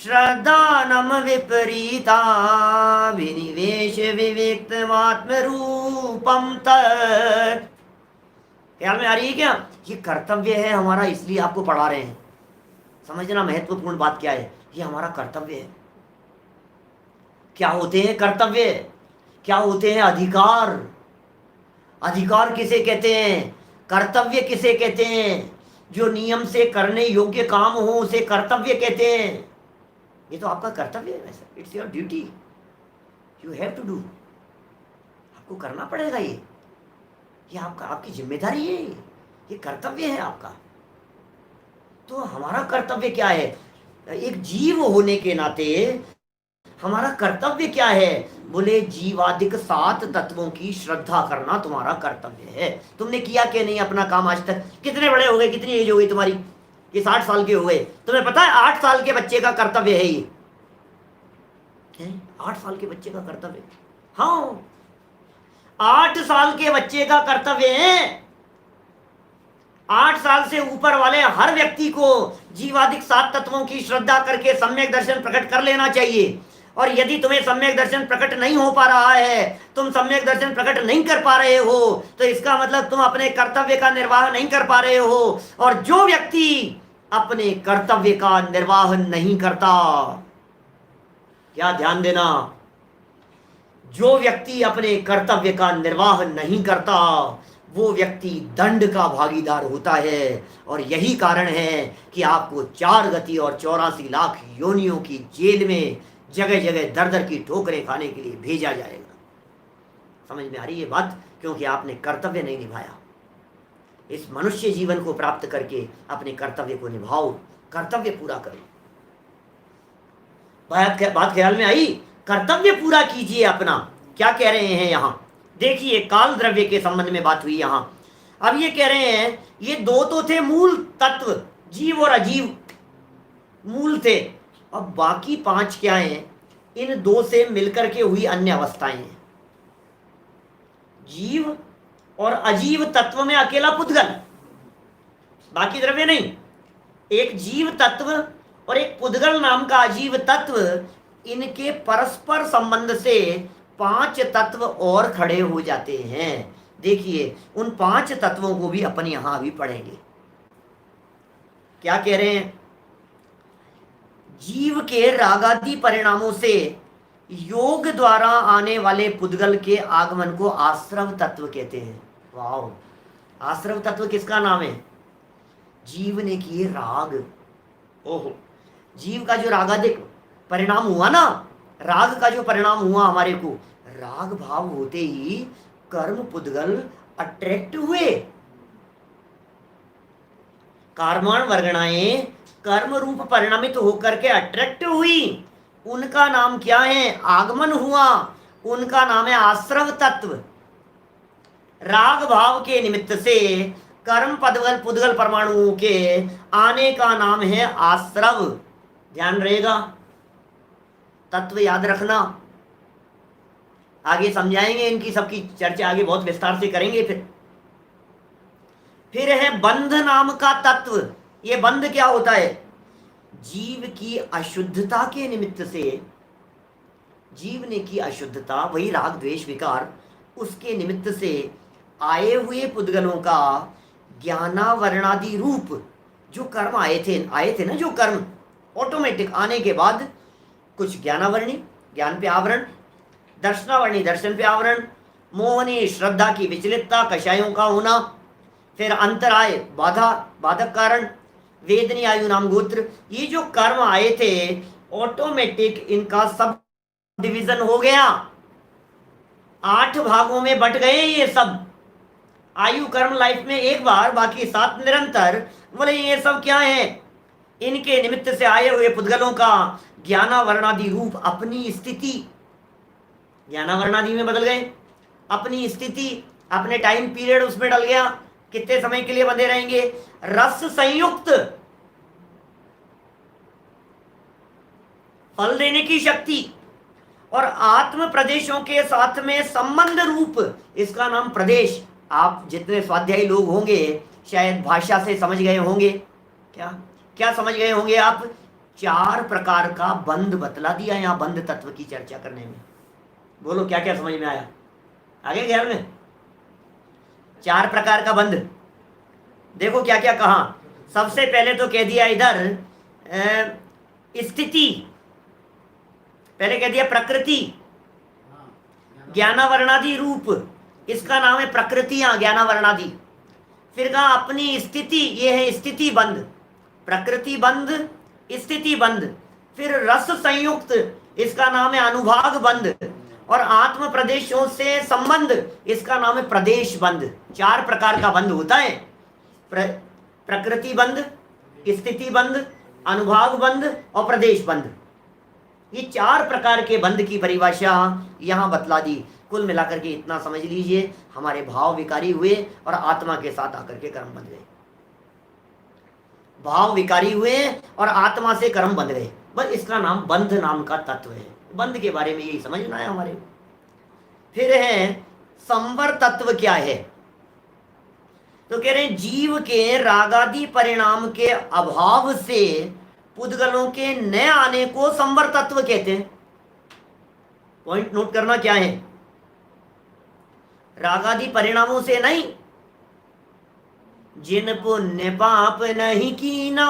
Speaker 1: श्रद्धानम विपरीता विनिवेश विविक्तमात्म रूपम तत्। ख्याल में आ रही है क्या? ये कर्तव्य है हमारा, इसलिए आपको पढ़ा रहे हैं। समझना महत्वपूर्ण बात क्या है, ये हमारा कर्तव्य है। क्या होते हैं कर्तव्य? क्या होते हैं अधिकार? अधिकार किसे कहते हैं? कर्तव्य किसे कहते हैं? जो नियम से करने योग्य काम हो उसे कर्तव्य कहते हैं। ये तो आपका कर्तव्य है, वैसे it's your duty, you have to do. आपको करना पड़ेगा, ये आपका, आपकी जिम्मेदारी है। ये कर्तव्य है आपका। तो हमारा कर्तव्य क्या है? एक जीव होने के नाते हमारा कर्तव्य क्या है? बोले जीवादिक 7 तत्वों की श्रद्धा करना तुम्हारा कर्तव्य है। तुमने किया कि नहीं अपना काम आज तक? कितने बड़े हो गए, कितनी एज हो गई तुम्हारी कि 60 साल के हो गए? तुम्हें पता है 8 साल के बच्चे का कर्तव्य है ये? 8 साल के बच्चे का कर्तव्य, हाँ 8 साल के बच्चे का कर्तव्य है। 8 साल से ऊपर वाले हर व्यक्ति को जीवादिक 7 तत्वों की श्रद्धा करके सम्यक दर्शन प्रकट कर लेना चाहिए। और यदि तुम्हें सम्यक दर्शन प्रकट नहीं हो पा रहा है, तुम सम्यक दर्शन प्रकट नहीं कर पा रहे हो, तो इसका मतलब तुम अपने कर्तव्य का निर्वाह नहीं कर पा रहे हो। और जो व्यक्ति अपने कर्तव्य का निर्वाह नहीं करता, क्या ध्यान देना, जो व्यक्ति अपने कर्तव्य का निर्वाह नहीं करता वो व्यक्ति दंड का भागीदार होता है। और यही कारण है कि आपको 4 गति और 84 लाख योनियों की जेल में जगह जगह दर दर की ठोकरें खाने के लिए भेजा जाएगा। समझ में आ रही है बात? क्योंकि आपने कर्तव्य नहीं निभाया। इस मनुष्य जीवन को प्राप्त करके अपने कर्तव्य को निभाओ, कर्तव्य पूरा करो। बात ख्याल में आई? कर्तव्य पूरा कीजिए अपना। क्या कह रहे हैं यहां? देखिए, काल द्रव्य के संबंध में बात हुई यहां। अब ये कह रहे हैं ये 2 तो थे मूल तत्व, जीव और अजीव मूल थे। अब बाकी 5 क्या हैं? इन 2 से मिलकर के हुई अन्य अवस्थाएं हैं। जीव और अजीव तत्व में अकेला पुद्गल, बाकी द्रव्य नहीं। एक जीव तत्व और एक पुद्गल नाम का अजीव तत्व, इनके परस्पर संबंध से 5 तत्व और खड़े हो जाते हैं। देखिए, उन 5 तत्वों को भी अपन यहां भी पढ़ेंगे। क्या कह रहे हैं? जीव के रागादि परिणामों से योग द्वारा आने वाले पुद्गल के आगमन को आश्रव तत्व कहते हैं। वाह, आश्रव तत्व किसका नाम है? जीव ने किए राग। ओहो, जीव का जो रागादिक परिणाम हुआ ना, राग का जो परिणाम हुआ हमारे को, राग भाव होते ही कर्म पुद्गल अट्रैक्ट हुए। कर्मण वर्गणाएं कर्म रूप परिणामित होकर के अट्रैक्ट हुई। उनका नाम क्या है? आगमन हुआ। उनका नाम है आश्रव तत्व। राग भाव के निमित्त से कर्म पदगल पुद्गल परमाणुओं के आने का नाम है आश्रव। ध्यान रहेगा, तत्व याद रखना। आगे समझाएंगे, इनकी सबकी चर्चा आगे बहुत विस्तार से करेंगे। फिर है बंध नाम का तत्व। ये बंध क्या होता है? जीव की अशुद्धता के निमित्त से, जीव ने की अशुद्धता, वही राग द्वेष विकार, उसके निमित्त से आए हुए पुद्गलों का ज्ञानावरणादि रूप जो कर्म आए थे ना, जो कर्म ऑटोमेटिक आने के बाद कुछ ज्ञानावरणी, ज्ञान पे आवरण, दर्शनावरणी, दर्शन पे आवरण, मोहनी श्रद्धा की विचलितता, कषायों का होना, फिर अंतराय बाधा, बाधक कारण, वेदनी आयु नाम गोत्र, ये जो कर्म आए थे ऑटोमेटिक इनका सब डिवीजन हो गया, 8 भागों में बट गए। ये सब आयु कर्म लाइफ में एक बार, बाकी 7 निरंतर। बोले ये सब क्या है? इनके निमित्त से आए हुए पुद्गलों का ज्ञानावरणादि रूप अपनी स्थिति, ज्ञानावरणादि में बदल गए, अपनी स्थिति, अपने टाइम पीरियड उसमें डल गया। कितने समय के लिए बंधे रहेंगे? रस संयुक्त फल देने की शक्ति और आत्म प्रदेशों के साथ में संबंध रूप, इसका नाम प्रदेश। आप जितने स्वाध्यायी लोग होंगे शायद भाषा से समझ गए होंगे। क्या क्या समझ गए होंगे आप? 4 प्रकार का बंध बतला दिया यहां बंध तत्व की चर्चा करने में। बोलो क्या क्या समझ में आया? आगे ख्याल में 4 प्रकार का बंध। देखो क्या क्या कहा। सबसे पहले तो कह दिया इधर स्थिति, पहले कह दिया प्रकृति, ज्ञानावरणादि रूप, इसका नाम है प्रकृतियां, ज्ञानावरणादि। फिर कहा अपनी स्थिति, ये है स्थिति बंध, प्रकृति बंध, स्थिति बंध। फिर रस संयुक्त, इसका नाम है अनुभाग बंध। और आत्म प्रदेशों से संबंध, इसका नाम है प्रदेश बंध। 4 प्रकार का बंध होता है। प्रकृति बंध, स्थिति बंध, अनुभाग बंध और प्रदेश बंध। ये 4 प्रकार के बंध की परिभाषा यहां बतला दी। कुल मिलाकर के इतना समझ लीजिए, हमारे भाव विकारी हुए और आत्मा के साथ आकर के कर्म बंध गए। भाव विकारी हुए और आत्मा से कर्म बंध गए, बस इसका नाम बंध नाम का तत्व है। बंध के बारे में यही समझना है हमारे। फिर है संवर तत्व क्या है, तो कह रहे हैं जीव के रागादि परिणाम के अभाव से पुद्गलों के न आने को संवर तत्व कहते हैं। पॉइंट नोट करना क्या है, रागादि परिणामों से नहीं, जिन पुण्य पाप नहीं कीना,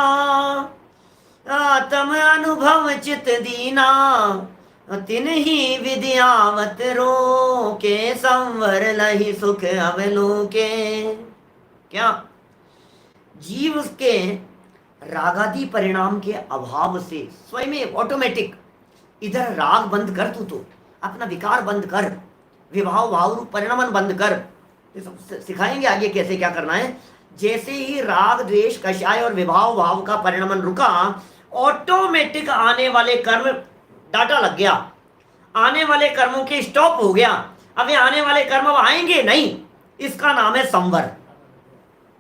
Speaker 1: आत्म अनुभव चित दीना, तिन ही विद्यावत रो के संवर लही सुख अवलोके। क्या जीव के रागादि परिणाम के अभाव से स्वयं ऑटोमेटिक, इधर राग बंद कर, तू तो अपना विकार बंद कर, विभाव भाव रूप परिणामन बंद कर। सिखाएंगे आगे कैसे क्या करना है। जैसे ही राग द्वेष कषाय और विभाव भाव का परिणामन रुका, ऑटोमेटिक आने वाले कर्म डाटा लग गया, आने वाले कर्मों के स्टॉप हो गया। अब ये आने वाले कर्म अब आएंगे नहीं, इसका नाम है संवर।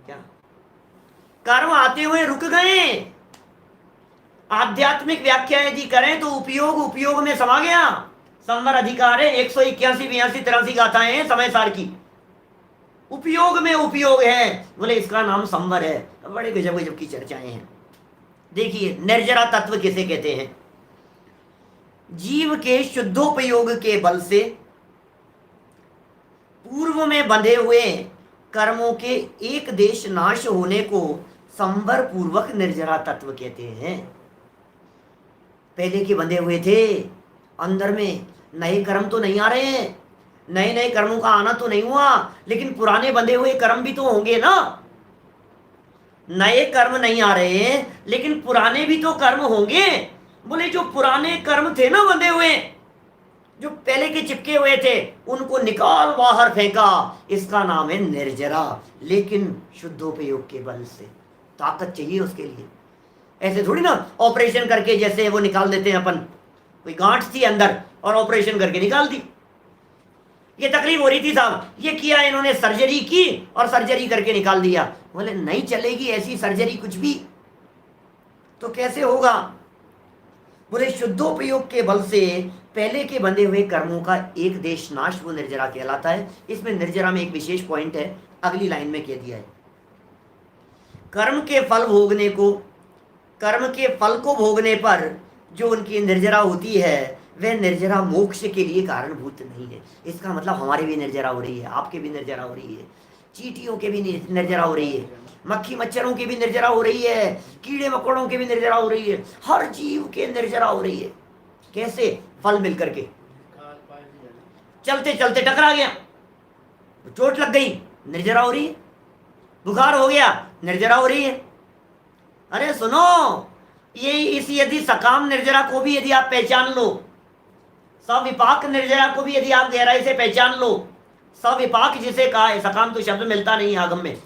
Speaker 1: क्या कर्म आते हुए रुक गए। आध्यात्मिक व्याख्या यदि करें तो उपयोग उपयोग में समा गया। संवर अधिकार है, 181 82 83 गाथाएं हैं समय सार की, उपयोग में उपयोग है, बोले इसका नाम संवर है। बड़े गजब गजब की चर्चाएं हैं। देखिए निर्जरा तत्व किसे कहते हैं, जीव के शुद्धोपयोग के बल से पूर्व में बंधे हुए कर्मों के एक देश नाश होने को संवर पूर्वक निर्जरा तत्व कहते हैं। पहले के बंधे हुए थे, अंदर में नए कर्म तो नहीं आ रहे हैं, नए नए कर्मों का आना तो नहीं हुआ, लेकिन पुराने बंधे हुए कर्म भी तो होंगे ना। नए कर्म नहीं आ रहे हैं लेकिन पुराने भी तो कर्म होंगे। बोले जो पुराने कर्म थे ना बंधे हुए, जो पहले के चिपके हुए थे, उनको निकाल बाहर फेंका, इसका नाम है निर्जरा। लेकिन शुद्धोपयोग के बल से, ताकत चाहिए उसके लिए। ऐसे थोड़ी ना ऑपरेशन करके जैसे वो निकाल देते हैं अपन, कोई गांठ थी अंदर और ऑपरेशन करके निकाल दी। ये तकलीफ हो रही थी साहब, ये किया इन्होंने, सर्जरी की और सर्जरी करके निकाल दिया। बोले नहीं चलेगी ऐसी सर्जरी कुछ भी, तो कैसे होगा। बोले शुद्धोपयोग के बल से पहले के बंधे हुए कर्मों का एक देश नाश, वो निर्जरा कहलाता है। इसमें निर्जरा में एक विशेष पॉइंट है, अगली लाइन में कह दिया है, कर्म के फल भोगने को, कर्म के फल को भोगने पर जो उनकी निर्जरा होती है, वह निर्जरा मोक्ष के लिए कारणभूत नहीं है। इसका मतलब हमारे भी निर्जरा हो रही है, आपके भी निर्जरा हो रही है, चींटियों के भी निर्जरा हो रही है, मक्खी मच्छरों की भी निर्जरा हो रही है, कीड़े मकोड़ों की भी निर्जरा हो रही है, हर जीव के निर्जरा हो रही है। कैसे, फल मिल करके, चलते चलते टकरा गया, चोट लग गई, निर्जरा हो रही है, बुखार हो गया, निर्जरा हो रही है। अरे सुनो, ये इस यदि सकाम निर्जरा को भी यदि आप पहचान लो, सविपाक निर्जरा को भी यदि आप गहराई से पहचान लो, सविपाक जिसे कहा है, सकाम तो शब्द मिलता नहीं है आगम में,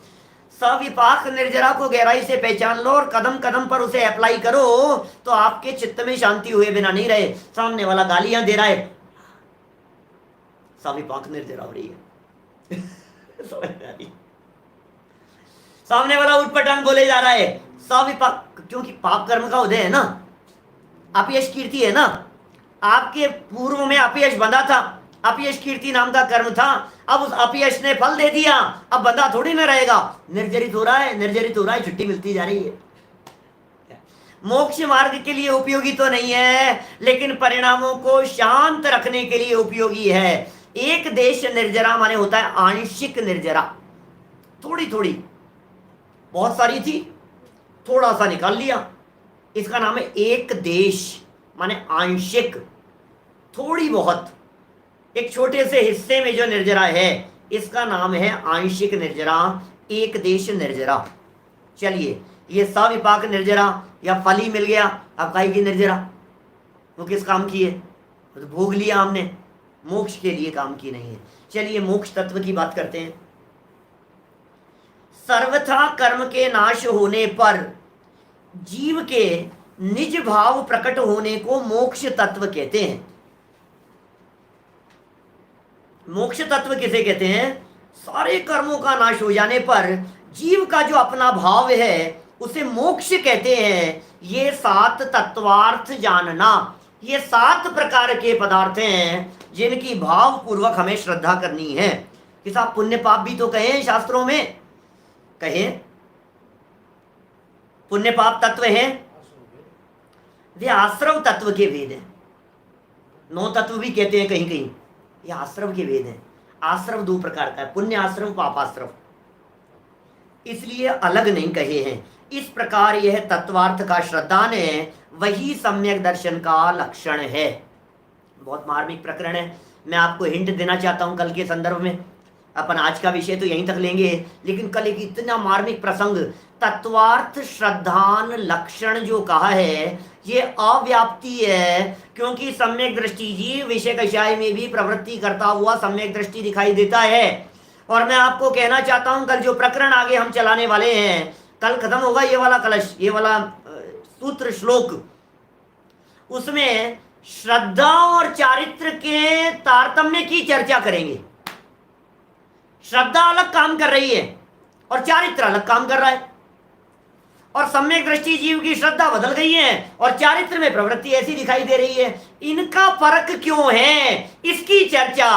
Speaker 1: सविपाक निर्जरा को गहराई से पहचान लो और कदम कदम पर उसे अप्लाई करो, तो आपके चित्त में शांति हुए बिना नहीं रहे। सामने वाला गालियां दे रहा है, सविपाक निर्जरा हो रही है सामने वाला उठपटांग बोले जा रहा है, सविपाक, क्योंकि पाप कर्म का उदय है ना, अपयश कीर्ति है ना। आपके पूर्व में अपयश बंधा था, अपयश कीर्ति नाम का कर्म था, अब उस अपयश ने फल दे दिया, अब बंधा थोड़ी ना रहेगा, निर्जरित हो रहा है, निर्जरित हो रहा है, छुट्टी मिलती जा रही है। मोक्ष मार्ग के लिए उपयोगी तो नहीं है, लेकिन परिणामों को शांत रखने के लिए उपयोगी है। एक देश निर्जरा माने होता है आंशिक निर्जरा, थोड़ी थोड़ी, बहुत सारी थी, थोड़ा सा निकाल लिया, इसका नाम है एक देश माने आंशिक, थोड़ी बहुत, एक छोटे से हिस्से में जो निर्जरा है, इसका नाम है आंशिक निर्जरा, एक देश निर्जरा। चलिए, ये सविपाक निर्जरा या फल ही मिल गया, अब काहे की निर्जरा, वो किस काम की है, तो भोग लिया हमने, मोक्ष के लिए काम की नहीं है। चलिए मोक्ष तत्व की बात करते हैं। सर्वथा कर्म के नाश होने पर जीव के निज भाव प्रकट होने को मोक्ष तत्व कहते हैं। मोक्ष तत्व किसे कहते हैं? सारे कर्मों का नाश हो जाने पर जीव का जो अपना भाव है उसे मोक्ष कहते हैं। ये 7 तत्वार्थ जानना, ये 7 प्रकार के पदार्थ हैं जिनकी भाव पूर्वक हमें श्रद्धा करनी है। कि साहब पुण्य पाप भी तो कहे हैं शास्त्रों में, कहे पुण्य पाप तत्व हैं, वे आश्रव तत्व के वेद हैं। 9 तत्व भी कहते हैं कहीं कहीं, ये आश्रव के वेद हैं। आश्रव 2 प्रकार का है, पुण्य आश्रव, पाप आश्रव, इसलिए अलग नहीं कहे हैं। इस प्रकार यह तत्वार्थ का श्रद्धान है, वही सम्यक दर्शन का लक्षण है। बहुत मार्मिक प्रकरण है। मैं आपको हिंट देना चाहता हूं कल के संदर्भ में। अपन आज का विषय तो यहीं तक लेंगे, लेकिन कल एक इतना मार्मिक प्रसंग, तत्वार्थ श्रद्धान लक्षण जो कहा है ये अव्याप्ति है, क्योंकि सम्यक दृष्टि जीव विषय कषाय में भी प्रवृत्ति करता हुआ सम्यक दृष्टि दिखाई देता है। और मैं आपको कहना चाहता हूं कल जो प्रकरण आगे हम चलाने वाले हैं, कल खत्म होगा ये वाला कलश, ये वाला सूत्र श्लोक, उसमें श्रद्धा और चारित्र के तारतम्य की चर्चा करेंगे। श्रद्धा अलग काम कर रही है और चारित्र अलग काम कर रहा है, और सम्यक दृष्टि जीव की श्रद्धा बदल गई है और चारित्र में प्रवृत्ति ऐसी दिखाई दे रही है। इनका फर्क क्यों है, इसकी चर्चा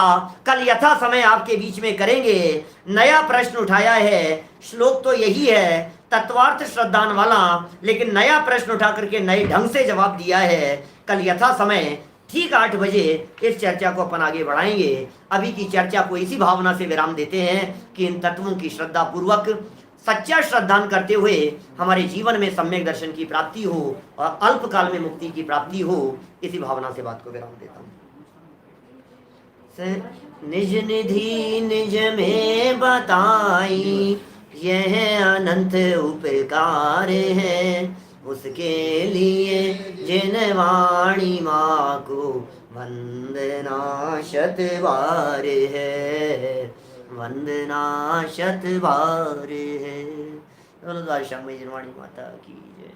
Speaker 1: कल यथा समय आपके बीच में करेंगे। नया प्रश्न उठाया है, श्लोक तो यही है तत्वार्थ श्रद्धान वाला, लेकिन नया प्रश्न उठा करके नए ढंग से जवाब दिया है। कल यथा समय ठीक 8 बजे इस चर्चा को अपन आगे बढ़ाएंगे। अभी की चर्चा को इसी भावना से विराम देते हैं कि इन तत्वों की श्रद्धा पूर्वक सच्चा श्रद्धान करते हुए हमारे जीवन में सम्यक दर्शन की प्राप्ति हो और अल्प काल में मुक्ति की प्राप्ति हो। इसी भावना से बात को विराम देता हूँ। निज निधि निज में बताई, यह अनंत उपकार है, उसके लिए जिन वाणी माँ को वंदना शतबार है, वंदना शतबार है। श्याम वाणी माता की जय।